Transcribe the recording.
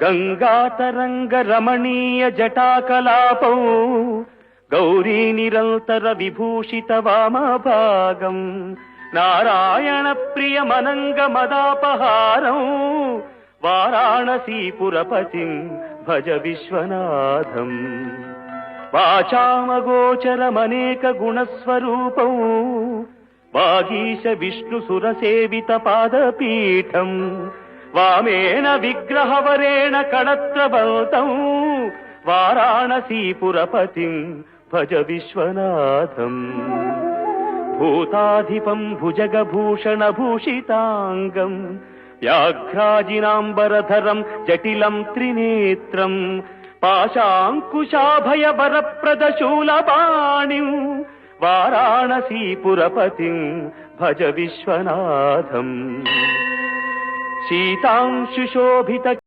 గంగాతరంగ రమణీయ జటాకలాపౌ గౌరీ నిరంతర విభూషిత వామభాగం నారాయణ ప్రియమనంగ మదాపహారం వారాణసీపురపతిం భజ విశ్వనాథం వాచామగోచరమనేక గుణస్వరూపం వాగీశ విష్ణు సురసేవిత పాదపీఠం వామేన విగ్రహవరేణ కళత్రబల్తం వారాణసీపురపతిం భజ విశ్వనాథం భూతాధిపం భుజగభూషణ భూషితాంగం వ్యాఘ్రాజినాంబరధరం జటిలం త్రినేత్రం పాశాంకుశాభయవరప్రదశూలపాణిం వారాణసీపురపతిం భజ విశ్వనాథం శీతాంశుశోభిత